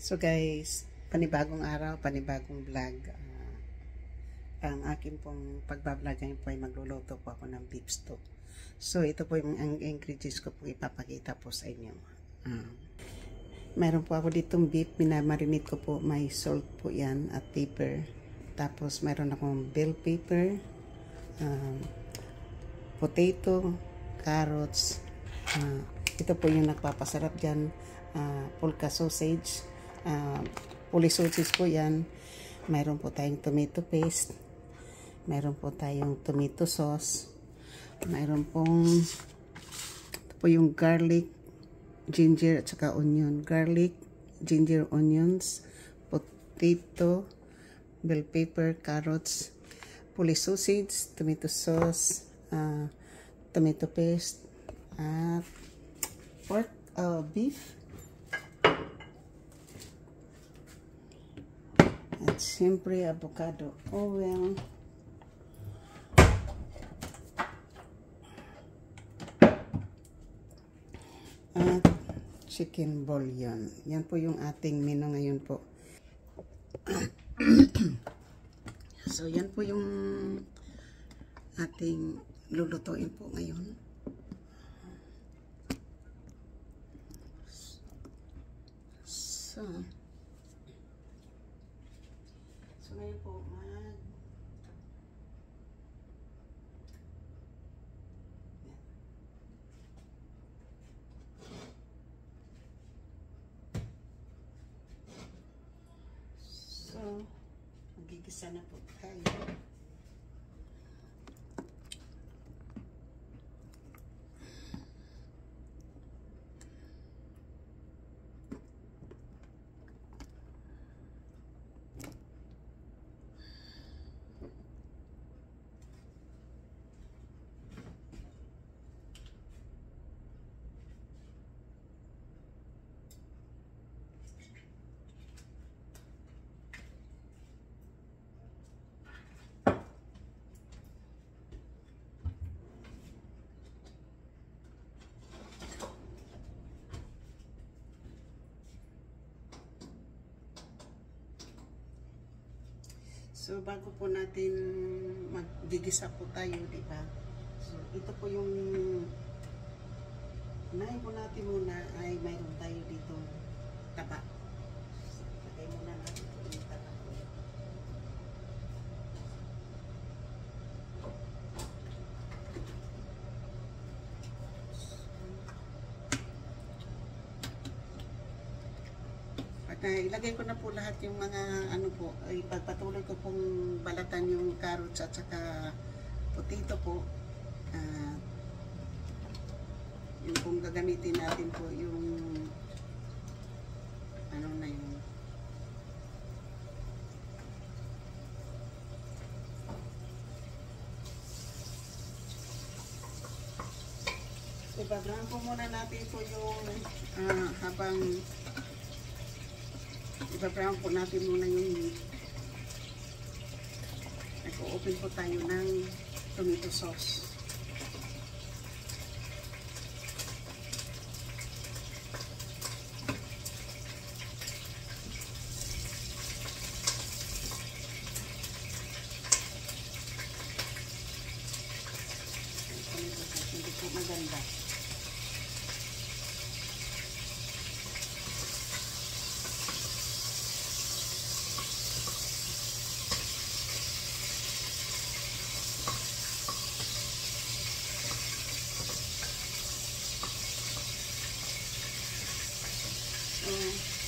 So guys, panibagong araw, panibagong vlog. Ang akin pong pagbablog ngayon po ay magluluto po ako ng beef stew. So ito po yung ang ingredients ko po ipapakita po sa inyo. Meron po ako ditong beef, minamarinate ko po, may salt po yan at pepper. Tapos meron akong bell pepper, potato, carrots. Ito po yung nagpapasarap dyan, pulka sausage. Puli sausage po yan. Mayroon po tayong tomato paste, mayroon po tayong tomato sauce, mayroon pong ito po yung garlic, ginger at saka onion. Garlic, ginger, onions, potato, bell pepper, carrots, puli sausage, tomato sauce, tomato paste, at pork, beef. At siyempre, avocado oil. At chicken bouillon. Yan po yung ating menu ngayon po. So, yan po yung ating lulutuin po ngayon. So, ngayon po, magigisa na po tayo. So, bago po natin maggigisa po tayo, diba? So, ito po yung unahin po natin muna ay mayroon tayo dito taba. So, lagay muna natin po yung taba. Ilagay ko na po lahat yung mga ano po, ay pagpatuloy ko pong balatan yung carrots at saka potato po. Yung pong gagamitin natin po yung ano na yun. Ibabrahan po muna natin po yung habang iba-brown po natin muna yung meat. Nag-open po tayo ng tomato sauce. Tomato sauce, hindi po maganda.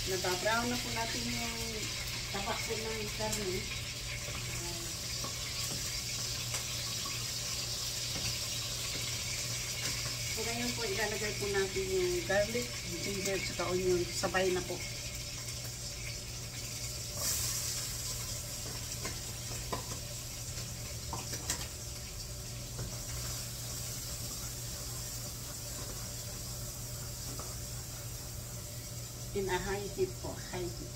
Nababrown na po natin yung tapak po ng karne. So ngayon po ilalagay po natin yung garlic, ginger, saka onion, sabay na po. In a high heat po, high heat.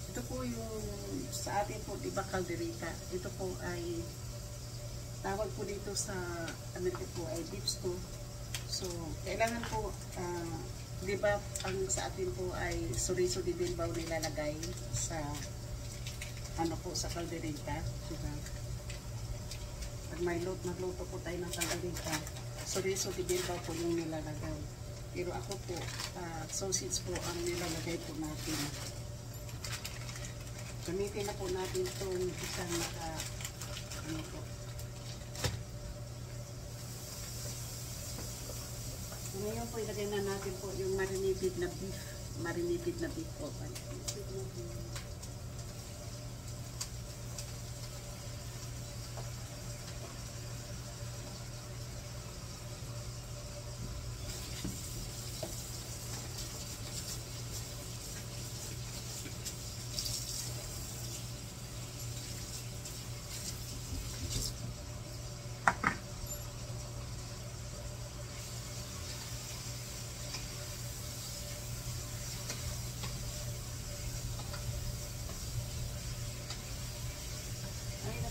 Ito po yung sa atin po, di ba, calderita, ito po ay tawag po dito sa Amerika po ay beef stew. So, kailangan po, di ba, ang sa atin po ay suriso di bilbao nilalagay sa ano po, sa calderita, diba? Pag magluto po tayo ng calderita, suriso di bilbao po yung nilalagay. Pero ako po, sausage po ang nilalagay po natin. Gamitin na po natin itong isang ano po. So, ngayon po ilagay na natin po yung marinated na beef. Marinated na beef po.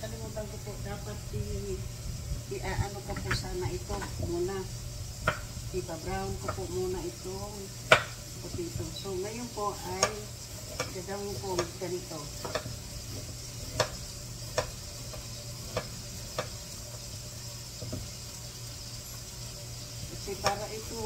Nakalimutan ko po, dapat i-ano ko po sana ito muna. Ipa-brown ko po muna itong potato. So, ngayon po ay gagawin po ganito. Kasi para ito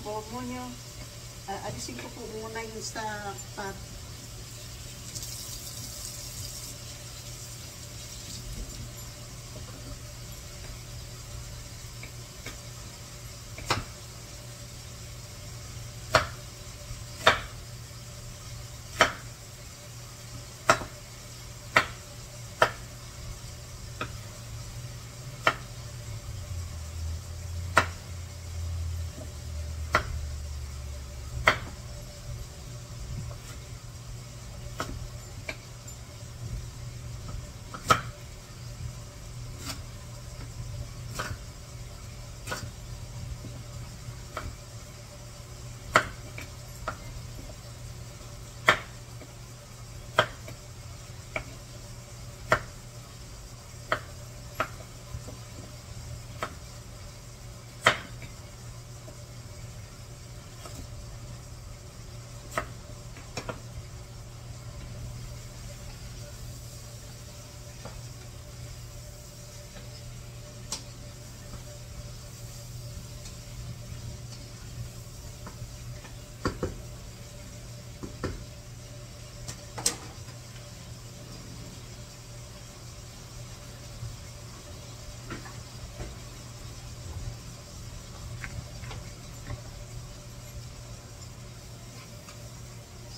po mo nyo, alisin ko po muna yung sa pot.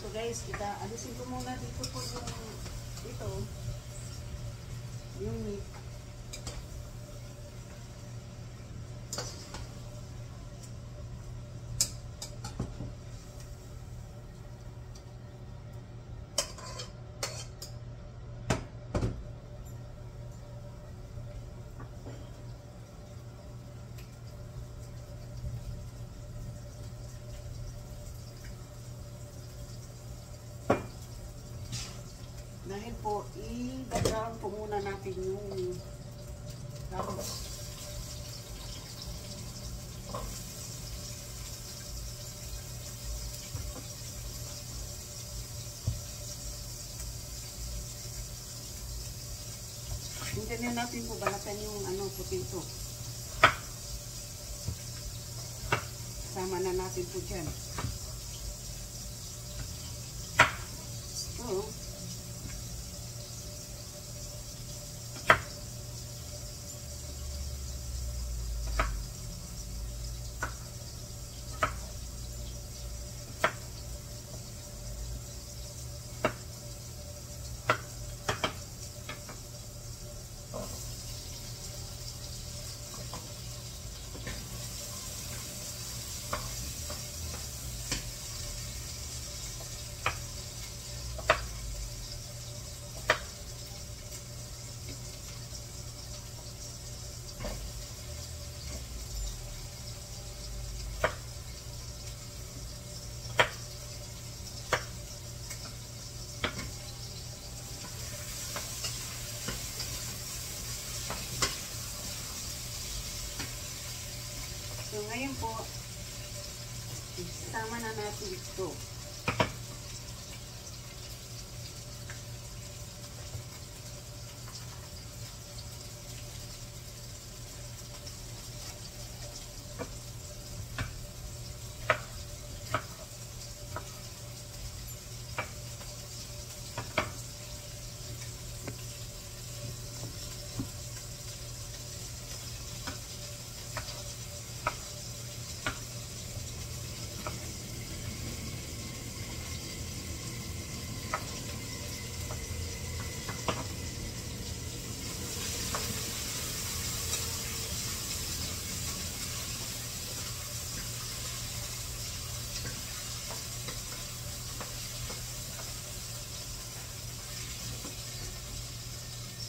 So guys, alisin ko muna dito po yung meat. Dahil po, i-background po muna natin yung tapos. Hintayin natin po balatan yung potato. Sama na natin po dyan. So, So, ngayon po, isama na natin ito.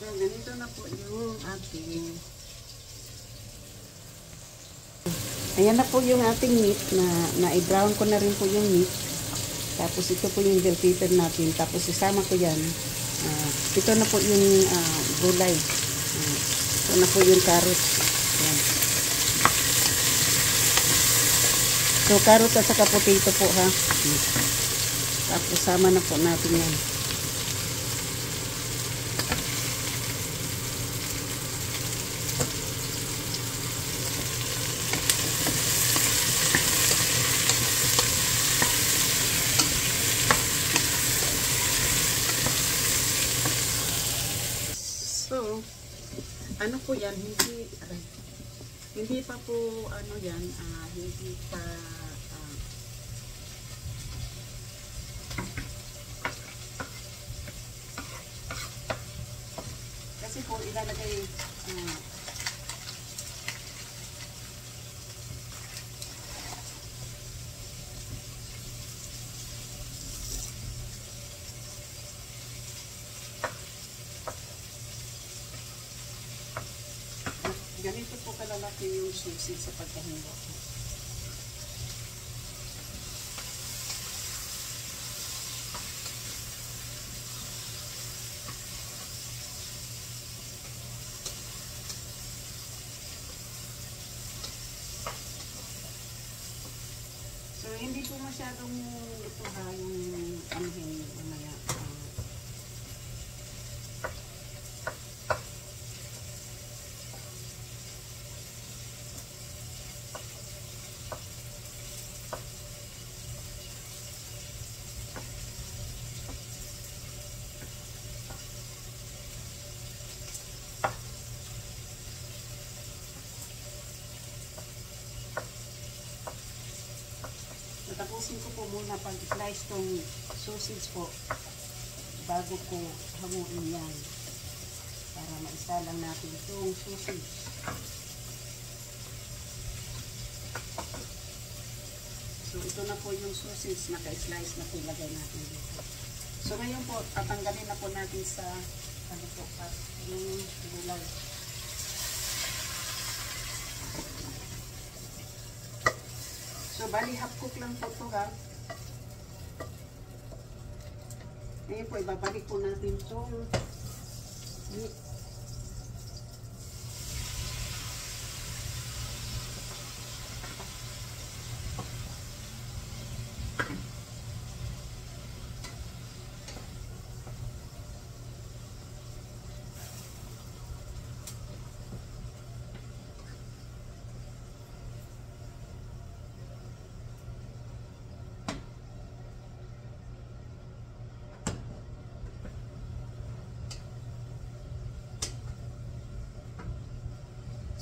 So, ganito na po yung ating ayan na po yung ating meat na i-brown ko na rin po yung meat. Tapos ito po yung bell pepper natin. Tapos isama ko yan. Ito na po yung gulay. Ito na po yung carrots. Ayan. So, carrot at saka potato po ha. Tapos sama na po natin yan. So, ano po yan, hindi pa po, ano yan, hindi pa, kasi po ilalagay, ganito po kalalaki yung susi sa pagkahiwa ko. So, hindi po masyadong ito ha, yung anuhin mamaya. Tapusin ko po muna pag-slice tong sausage po bago ko hanguin yan para maisa lang natin itong sausage. So ito na po yung sausage, naka-slice na po ilagay natin dito. So ngayon po tatanggalin na po natin sa ano po yung gulay. So, bali half cook lang po ito ha. Ngayon po, ibabalik po natin itong meat.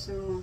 So,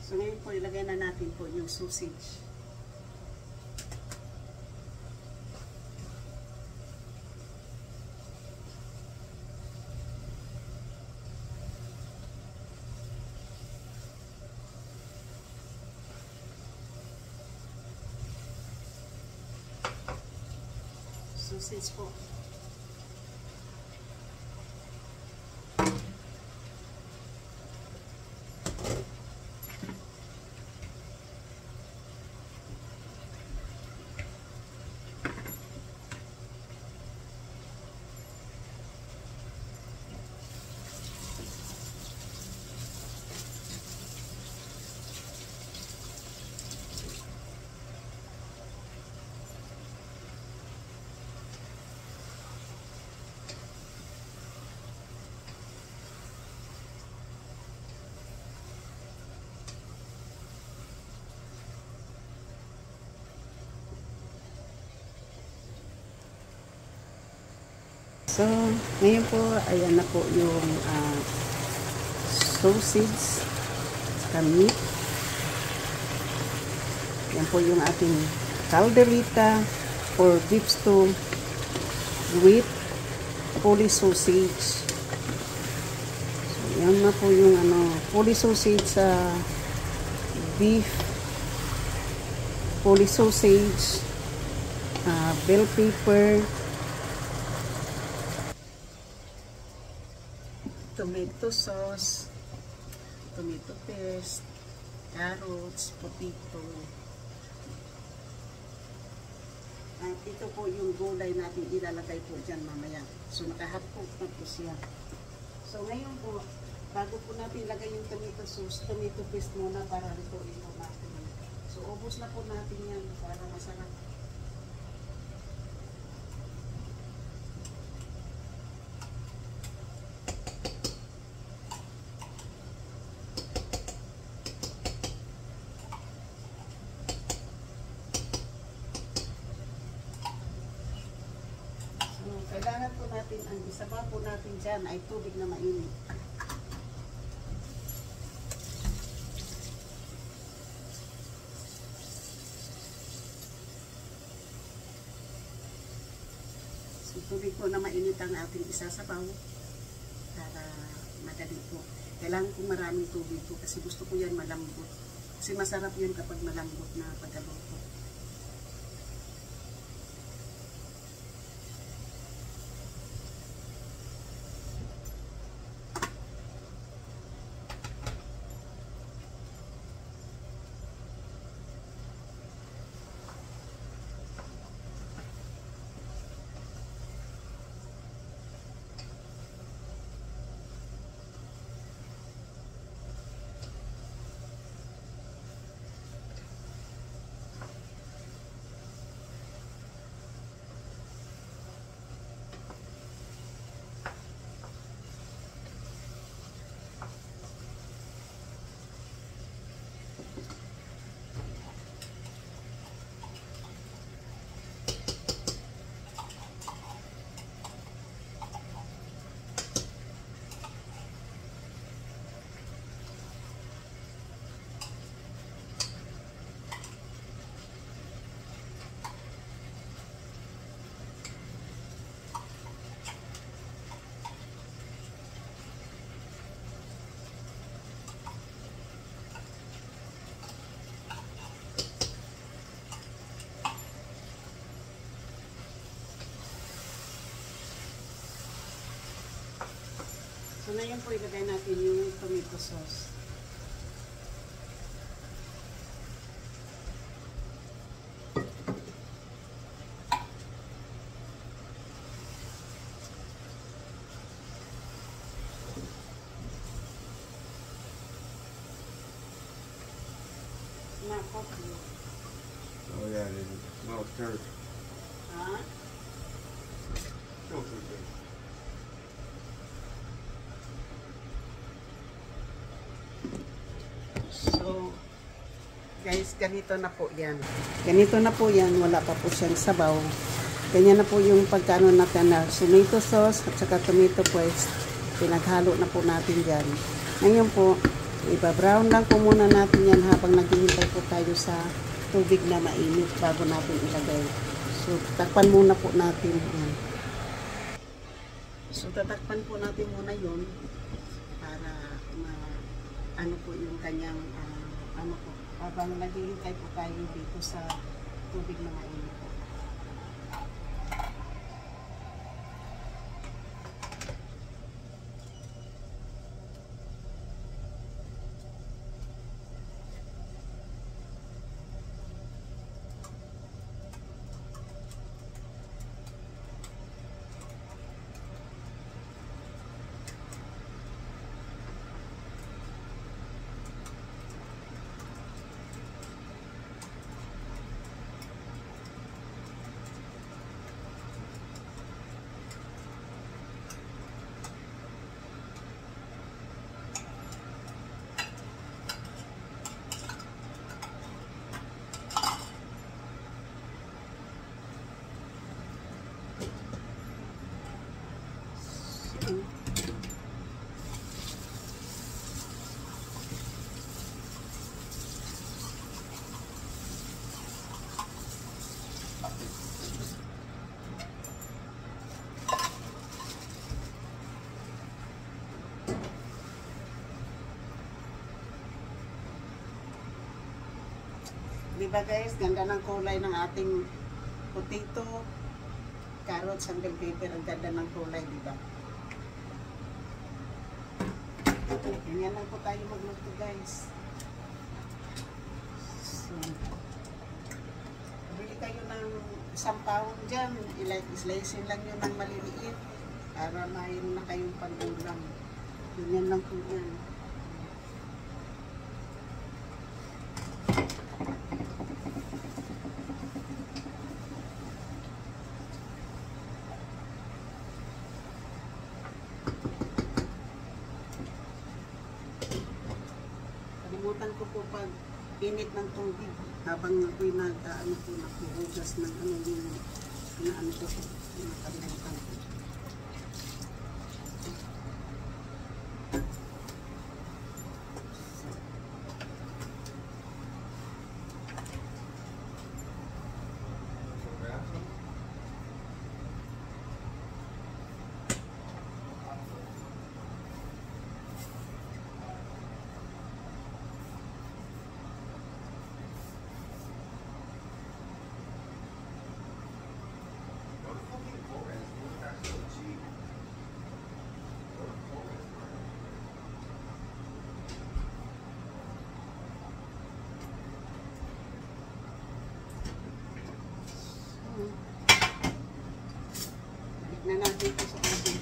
So ngayon po, ilagay na natin po yung sausage. Sausage po. So, ngayon po, ayan na po yung sausage sa meat. Yan po yung ating calderita or beef stew with pulley sausage. So, yan na po yung pulley sausage sa beef, pulley sausage, bell pepper, tomato sauce, tomato paste, carrots, potato. At ito po yung gulay natin ilalagay po dyan mamaya. So nakahapok na po siya. So ngayon po, bago po natin lagay yung tomato sauce, tomato paste muna para lutuin po natin. So ubos na po natin yan para masarap. Kailangan po natin, ang isabaw po natin dyan ay tubig na mainit. So, tubig po na mainit ang ating isasabaw para madali po. Kailangan po maraming tubig po kasi gusto ko yan malambot. Kasi masarap yun kapag malambot na pagkaluto. So, ngayon po ilagay natin yung tomato sauce. Oh yeah, it is. No, it's dirt. Huh? Go through dirt. So, guys, ganito na po yan. Ganito na po yan. Wala pa po siyang sabaw. Ganyan na po yung pagkano natin na tomato sauce at saka tomato paste. Pinaghalo na po natin dyan. Ngayon po, Iba-brown lang po muna natin yan habang naghihintay po tayo sa tubig na mainit bago natin ilagay. So, takpan muna po natin. Yan. So, tatakpan po natin muna yun para ano po yung kanyang ano po. Habang naghihintay po tayo dito sa tubig na mainit po. Diba guys, ganda ng kulay ng ating potato, carrots, and bell pepper. Ang ganda ng kulay, diba? Ganyan lang po tayo magluto guys. So, bili kayo ng isang pound dyan, slicein lang yun ng maliliit para mayroon na kayong pangulam. Ganyan lang po yan. Kalimutan ko po pag init ng tubig habang ako'y nag-ano po, nakuhugas ng ano yung ano ko po, nakalimutan ko. Na natin ito sa atin.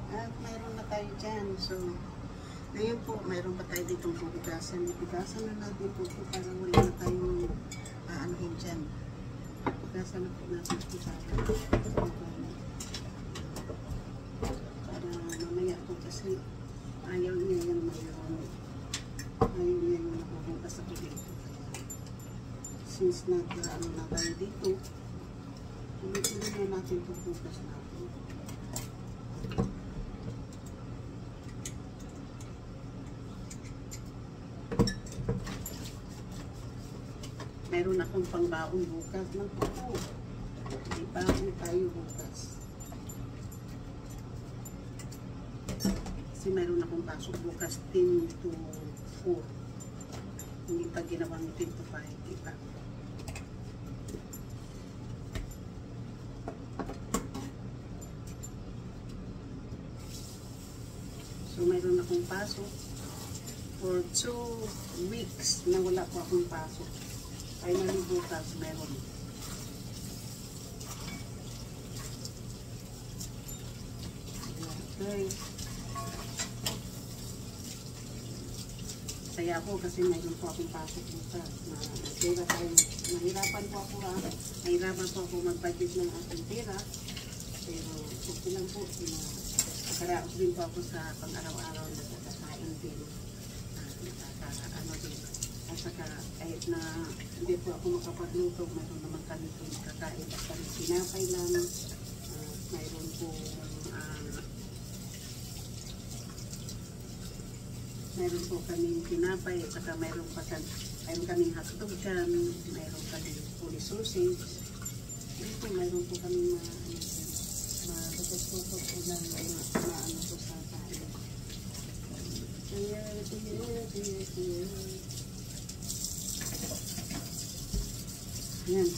At mayroon na tayo dyan. So, ngayon po, mayroon pa tayo ditong pupugasan. Ipugasan na natin po para wala na tayong aanohin dyan. Pugasan na po natin po para mamaya po kasi ayaw niya yung mayroon. Ayaw niya yung nakuhugas sa dito. Since nag-ano na tayo dito, tuloy-tuloy na natin pupugas natin. Meron akong pangbaon bukas ng pupo. May baon tayo bukas. Kasi meron akong pasok bukas 10 to 4. Hindi pa ginawang 10 to 5. Diba? So meron akong pasok for 2 weeks na wala po akong pasok. Ay nalibutas meron. Okay. Saya ako kasi mayroon po akong pasok bukas. Nahirapan po ako Nahirapan po ako mag-budget ng ating pera. Pero okay lang po. Nakaraos din po ako sa pang-araw-araw na nakakain din. Ano din. At saka kahit na hindi po ako makapagluto, mayroon naman kami po nakakain at kami sinapay lang. Mayroon po mayroon po kaming tinapay at saka mayroon kaming hotdog dyan, mayroon kaming fully sausage. Mayroon po kaming malutot-lutot po ng ano po sa kain. Yan.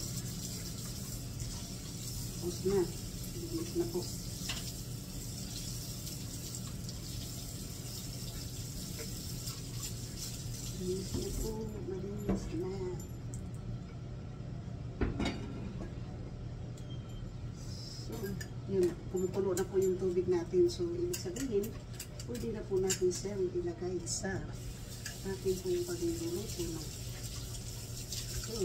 Tapos na. Linis na po. Malinis na po, malinis na. So, yun, kumukulo na po yung tubig natin. So, ibig sabihin, pwede na po natin siya ilagay sa ating po yung pagluluto na. So,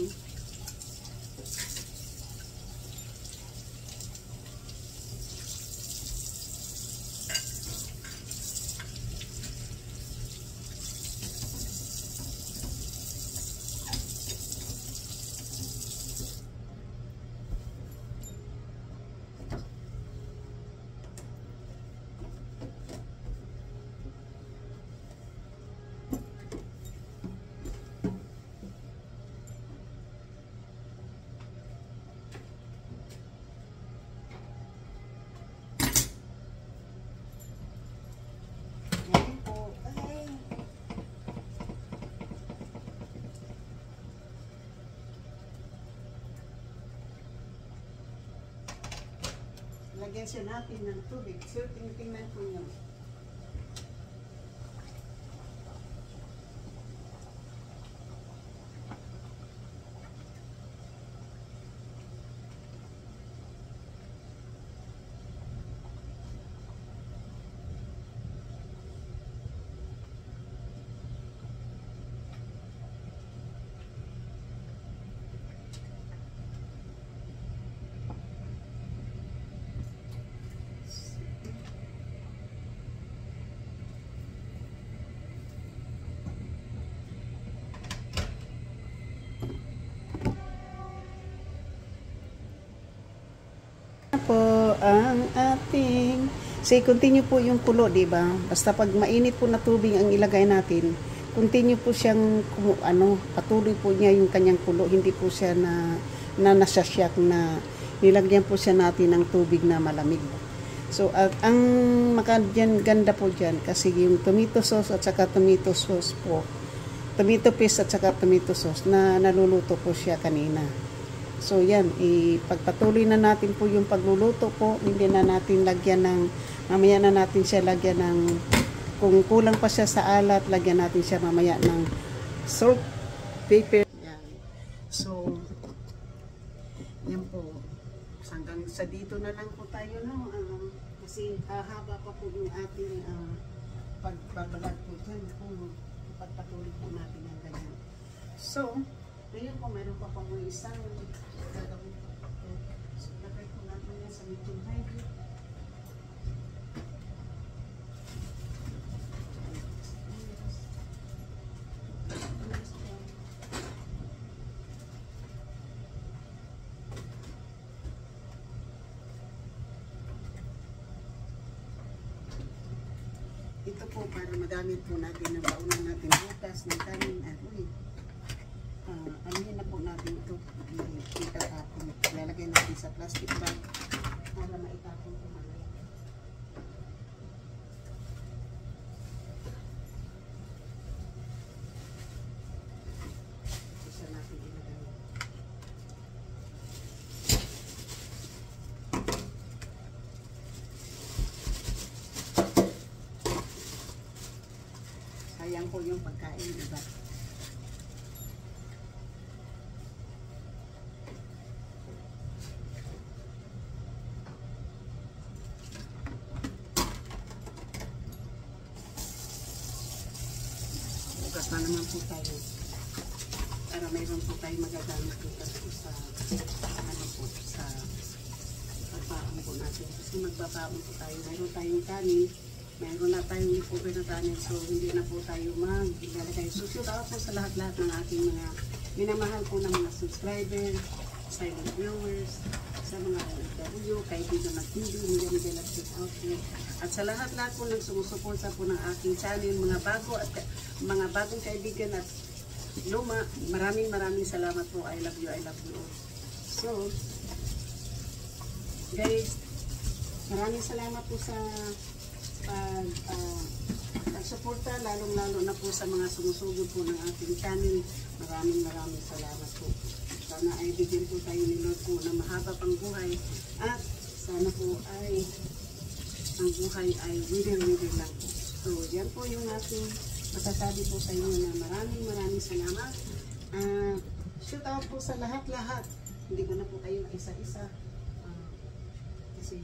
lagyan siya natin ng tubig. So, tingnan ko yun. Po ang ating continue po yung kulo, di ba? Basta pag mainit po na tubig ang ilagay natin, continue po siyang patuloy po niya yung kanyang kulo, hindi po siya nasasyak na nilagyan po siya natin ng tubig na malamig. So ang ganda po diyan kasi yung tomato sauce at saka tomato sauce po, tomato paste at saka tomato sauce na naluluto po siya kanina. So yan, ipagpatuloy na natin po yung pagluluto po. Hindi na natin lagyan ng, mamaya na natin siya lagyan ng, kung kulang pa siya sa alat, lagyan natin siya mamaya ng salt, pepper. Yan. So, yan po. Hanggang sa dito na lang po tayo, no? Kasi haba pa po yung ating pagbabalag po dyan. Kung pagpatuloy po natin ang ganyan. So, ngayon po, mayroon pa pang isang gagawin po. So, lagay po natin yan sa medium high heat. Ito po para magamit po natin ang baunan natin bukas ng kanin at anuhin na po natin ito. Itatapon. Lalagay natin sa plastic bag para maitapon po mamaya. Isa natin ilagay. Sayang po yung pagkain, diba? Bukas na naman po tayo para mayroon po tayo magagamit dito sa ano po sa pagpaon po natin. Kasi magbabaon po tayo. Mayroon tayong kanin. Mayroon na tayong lipover na kanin. So, hindi na po tayo maglalagay. So, shout out po sa lahat-lahat ng aking mga minamahal po ng mga subscriber, silent viewers, sa mga OFW, kaibigan ng TV, hindi na shout out po. At sa lahat-lahat po ng sumusuporta po ng aking channel, mga bago at mga bagong kaibigan at luma, maraming salamat po. I love you all. So, guys, maraming salamat po sa pagsuporta, lalong-lalo na po sa mga sumusugod po ng ating channel. Maraming salamat po. Sana ay bigyan po tayo ni Lord po na mahaba pang buhay at sana po ay ang buhay ay within lang po. So, yan po yung ating masasabi po sa inyo na maraming salamat. Shout out po sa lahat-lahat. Hindi ko na po kayo isa-isa kasi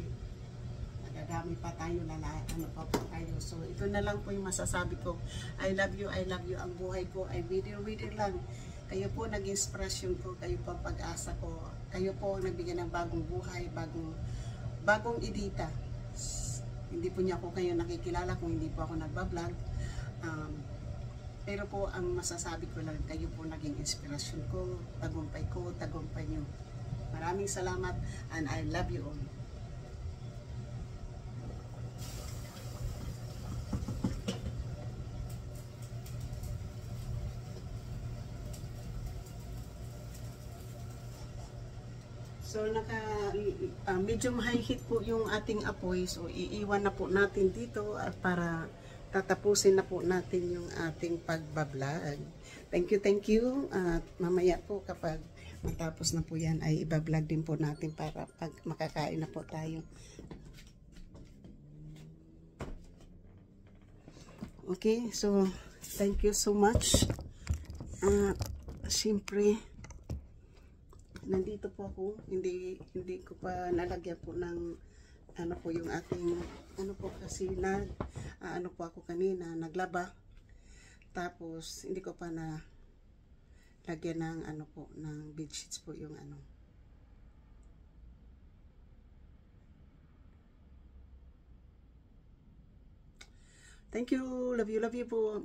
nagdadami pa tayo na ano pa po tayo. So, ito na lang po yung masasabi ko. I love you. Ang buhay ko ay within lang. Kayo po nag-inspirasyon ko, kayo po ang pag-asa ko. Kayo po ang nagbigay ng bagong buhay, bagong edita. Hindi po niya ako kayo nakikilala kung hindi po ako nagbablog. Pero po ang masasabi ko lang, kayo po naging inspirasyon ko, tagumpay niyo. Maraming salamat and I love you all. So medium high heat po yung ating apoy. So iiwan na po natin dito at para tatapusin na po natin yung ating pagbablog. Thank you. At mamaya po kapag matapos na po yan ay ibablog din po natin para pag makakain na po tayo. Okay, so thank you so much. Siyempre nandito po ako, hindi ko pa nalagyan po ng ano po yung ating ano po kasi ano po ako kanina naglaba, tapos hindi ko pa na lagyan ng ano po ng bedsheets po yung ano. Thank you, love you po.